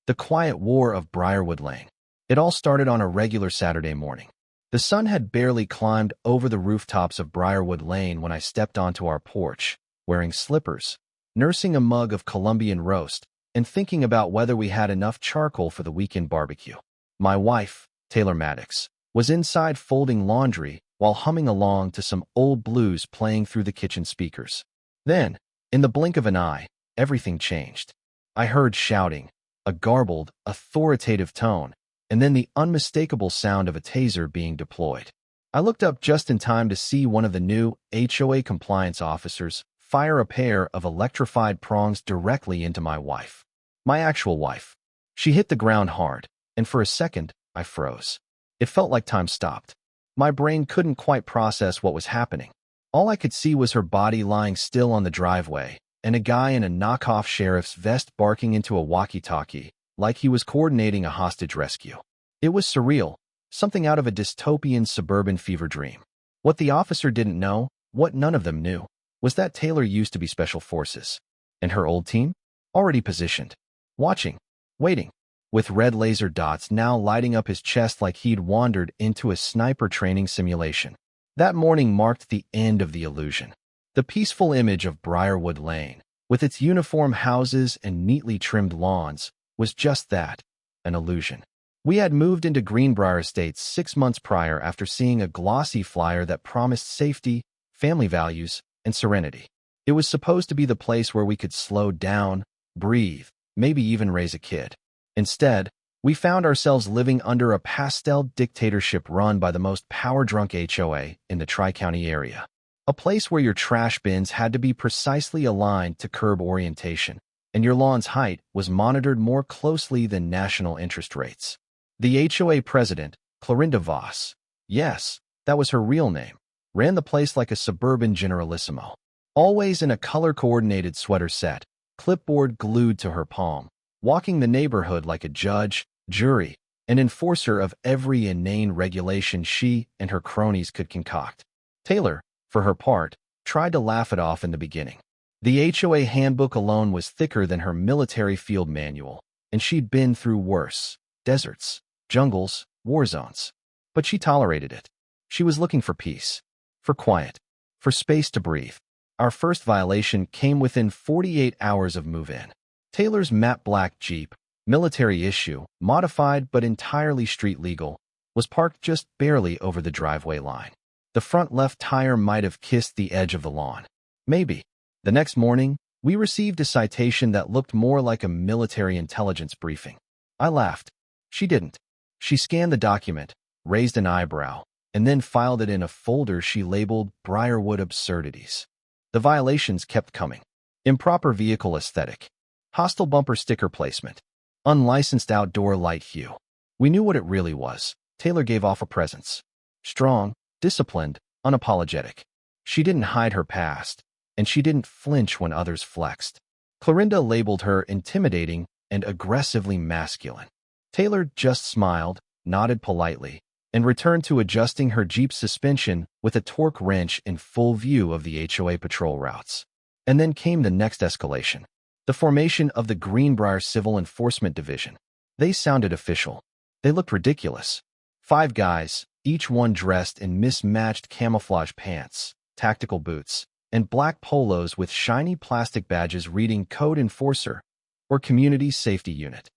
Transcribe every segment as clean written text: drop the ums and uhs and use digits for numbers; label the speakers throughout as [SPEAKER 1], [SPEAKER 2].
[SPEAKER 1] The quiet war of Briarwood Lane. It all started on a regular Saturday morning. The sun had barely climbed over the rooftops of Briarwood Lane when I stepped onto our porch, wearing slippers, nursing a mug of Colombian roast, and thinking about whether we had enough charcoal for the weekend barbecue. My wife, Taylor Maddox, was inside folding laundry while humming along to some old blues playing through the kitchen speakers. Then, in the blink of an eye, everything changed. I heard shouting, a garbled, authoritative tone, and then the unmistakable sound of a taser being deployed. I looked up just in time to see one of the new HOA compliance officers fire a pair of electrified prongs directly into my wife. My actual wife. She hit the ground hard, and for a second, I froze. It felt like time stopped. My brain couldn't quite process what was happening. All I could see was her body lying still on the driveway, and a guy in a knockoff sheriff's vest barking into a walkie-talkie, like he was coordinating a hostage rescue. It was surreal, something out of a dystopian suburban fever dream. What the officer didn't know, what none of them knew, was that Taylor used to be Special Forces. And her old team? Already positioned. Watching. Waiting. With red laser dots now lighting up his chest like he'd wandered into a sniper training simulation. That morning marked the end of the illusion. The peaceful image of Briarwood Lane, with its uniform houses and neatly trimmed lawns, was just that, an illusion. We had moved into Greenbrier Estates 6 months prior after seeing a glossy flyer that promised safety, family values, and serenity. It was supposed to be the place where we could slow down, breathe, maybe even raise a kid. Instead, we found ourselves living under a pastel dictatorship run by the most power-drunk HOA in the Tri-County area. A place where your trash bins had to be precisely aligned to curb orientation, and your lawn's height was monitored more closely than national interest rates. The HOA president, Clorinda Voss, yes, that was her real name, ran the place like a suburban generalissimo. Always in a color-coordinated sweater set, clipboard glued to her palm, walking the neighborhood like a judge, jury, and enforcer of every inane regulation she and her cronies could concoct. Taylor, for her part, tried to laugh it off in the beginning. The HOA handbook alone was thicker than her military field manual, and she'd been through worse: deserts, jungles, war zones. But she tolerated it. She was looking for peace, for quiet, for space to breathe. Our first violation came within 48 hours of move-in. Taylor's matte black Jeep, military issue, modified but entirely street legal, was parked just barely over the driveway line. The front left tire might have kissed the edge of the lawn. Maybe. The next morning, we received a citation that looked more like a military intelligence briefing. I laughed. She didn't. She scanned the document, raised an eyebrow, and then filed it in a folder she labeled Briarwood Absurdities. The violations kept coming. Improper vehicle aesthetic. Hostile bumper sticker placement. Unlicensed outdoor light hue. We knew what it really was. Taylor gave off a presence. Strong, disciplined, unapologetic. She didn't hide her past, and she didn't flinch when others flexed. Clorinda labeled her intimidating and aggressively masculine. Taylor just smiled, nodded politely, and returned to adjusting her Jeep's suspension with a torque wrench in full view of the HOA patrol routes. And then came the next escalation. The formation of the Greenbrier Civil Enforcement Division. They sounded official. They looked ridiculous. 5 guys, each one dressed in mismatched camouflage pants, tactical boots, and black polos with shiny plastic badges reading Code Enforcer or Community Safety Unit.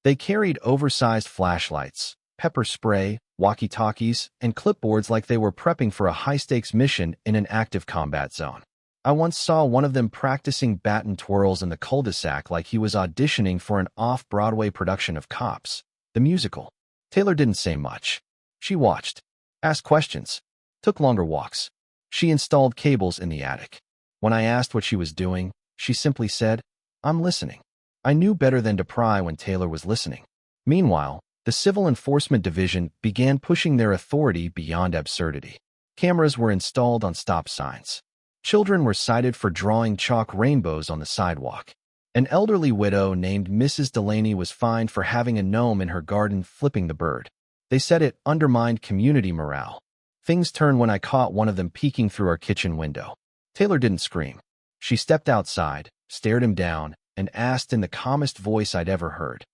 [SPEAKER 1] They carried oversized flashlights, pepper spray, walkie-talkies, and clipboards like they were prepping for a high-stakes mission in an active combat zone. I once saw one of them practicing baton twirls in the cul-de-sac like he was auditioning for an off-Broadway production of Cops, the musical. Taylor didn't say much. She watched, asked questions, took longer walks. She installed cables in the attic. When I asked what she was doing, she simply said, "I'm listening." I knew better than to pry when Taylor was listening. Meanwhile, the Civil Enforcement Division began pushing their authority beyond absurdity. Cameras were installed on stop signs. Children were cited for drawing chalk rainbows on the sidewalk. An elderly widow named Mrs. Delaney was fined for having a gnome in her garden flipping the bird. They said it undermined community morale. Things turned when I caught one of them peeking through our kitchen window. Taylor didn't scream. She stepped outside, stared him down, and asked in the calmest voice I'd ever heard,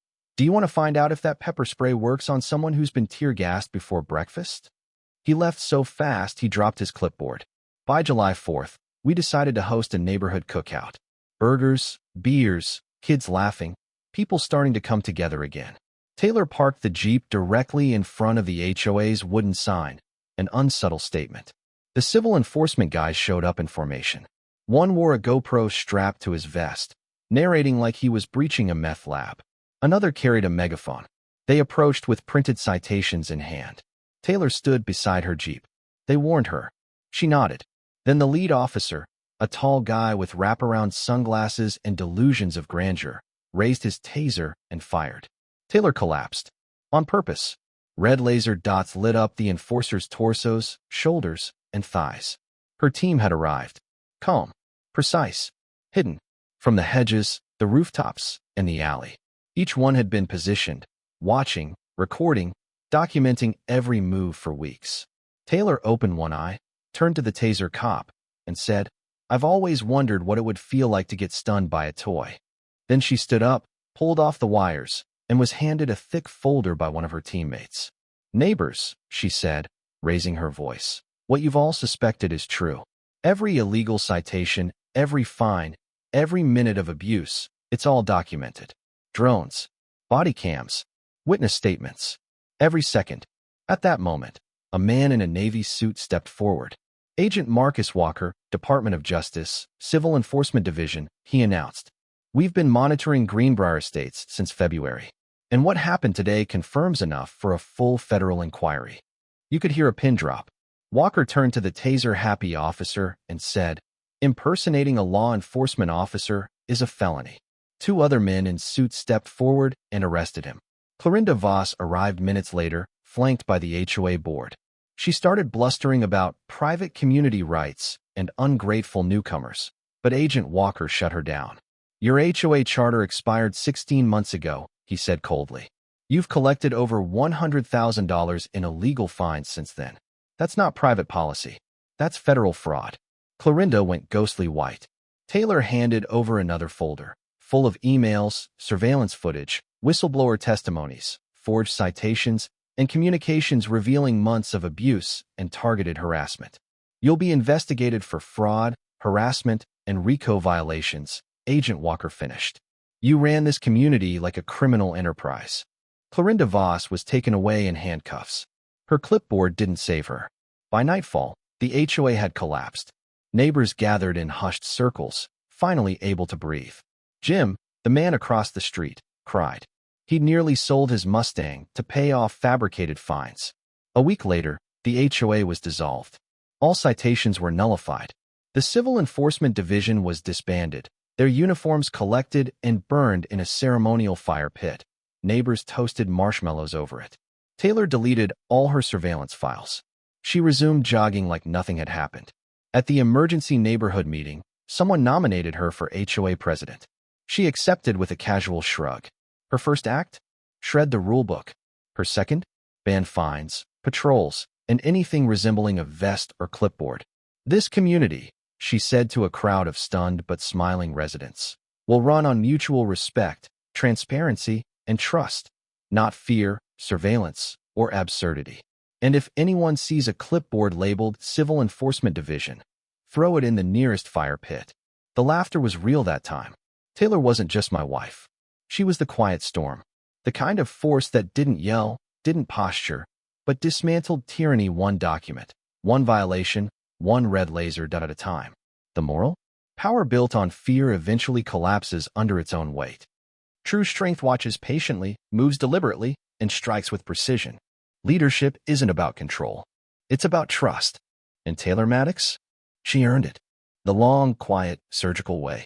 [SPEAKER 1] Do you want to find out if that pepper spray works on someone who's been tear-gassed before breakfast? He left so fast he dropped his clipboard. By July 4th, we decided to host a neighborhood cookout. Burgers, beers, kids laughing, people starting to come together again. Taylor parked the Jeep directly in front of the HOA's wooden sign, an unsubtle statement. The civil enforcement guys showed up in formation. One wore a GoPro strapped to his vest, narrating like he was breaching a meth lab. Another carried a megaphone. They approached with printed citations in hand. Taylor stood beside her Jeep. They warned her. She nodded. Then the lead officer, a tall guy with wraparound sunglasses and delusions of grandeur, raised his taser and fired. Taylor collapsed. On purpose. Red laser dots lit up the enforcer's torsos, shoulders, and thighs. Her team had arrived. Calm, precise, hidden. From the hedges, the rooftops, and the alley. Each one had been positioned, watching, recording, documenting every move for weeks. Taylor opened one eye, turned to the taser cop, and said, "I've always wondered what it would feel like to get stunned by a toy." Then she stood up, pulled off the wires, and was handed a thick folder by one of her teammates. "Neighbors," she said, raising her voice, "what you've all suspected is true. Every illegal citation, every fine, every minute of abuse, it's all documented. Drones, body cams, witness statements. Every second." At that moment, a man in a Navy suit stepped forward. "Agent Marcus Walker, Department of Justice, Civil Enforcement Division," he announced. "We've been monitoring Greenbrier Estates since February, and what happened today confirms enough for a full federal inquiry." You could hear a pin drop. Walker turned to the taser-happy officer and said, "Impersonating a law enforcement officer is a felony." Two other men in suits stepped forward and arrested him. Clorinda Voss arrived minutes later, flanked by the HOA board. She started blustering about private community rights and ungrateful newcomers, but Agent Walker shut her down. "Your HOA charter expired 16 months ago," he said coldly. "You've collected over $100,000 in illegal fines since then. That's not private policy. That's federal fraud." Clorinda went ghostly white. Taylor handed over another folder, full of emails, surveillance footage, whistleblower testimonies, forged citations, and communications revealing months of abuse and targeted harassment. "You'll be investigated for fraud, harassment, and RICO violations," Agent Walker finished. "You ran this community like a criminal enterprise." Clorinda Voss was taken away in handcuffs. Her clipboard didn't save her. By nightfall, the HOA had collapsed. Neighbors gathered in hushed circles, finally able to breathe. Jim, the man across the street, cried. He'd nearly sold his Mustang to pay off fabricated fines. A week later, the HOA was dissolved. All citations were nullified. The Civil Enforcement Division was disbanded, their uniforms collected and burned in a ceremonial fire pit. Neighbors toasted marshmallows over it. Taylor deleted all her surveillance files. She resumed jogging like nothing had happened. At the emergency neighborhood meeting, someone nominated her for HOA president. She accepted with a casual shrug. Her first act? Shred the rulebook. Her second? Ban fines, patrols, and anything resembling a vest or clipboard. "This community," she said to a crowd of stunned but smiling residents, "will run on mutual respect, transparency, and trust, not fear, surveillance, or absurdity. And if anyone sees a clipboard labeled Civil Enforcement Division, throw it in the nearest fire pit." The laughter was real that time. Taylor wasn't just my wife. She was the quiet storm, the kind of force that didn't yell, didn't posture, but dismantled tyranny one document, one violation, one red laser dot at a time. The moral? Power built on fear eventually collapses under its own weight. True strength watches patiently, moves deliberately, and strikes with precision. Leadership isn't about control. It's about trust. And Taylor Maddox? She earned it. The long, quiet, surgical way.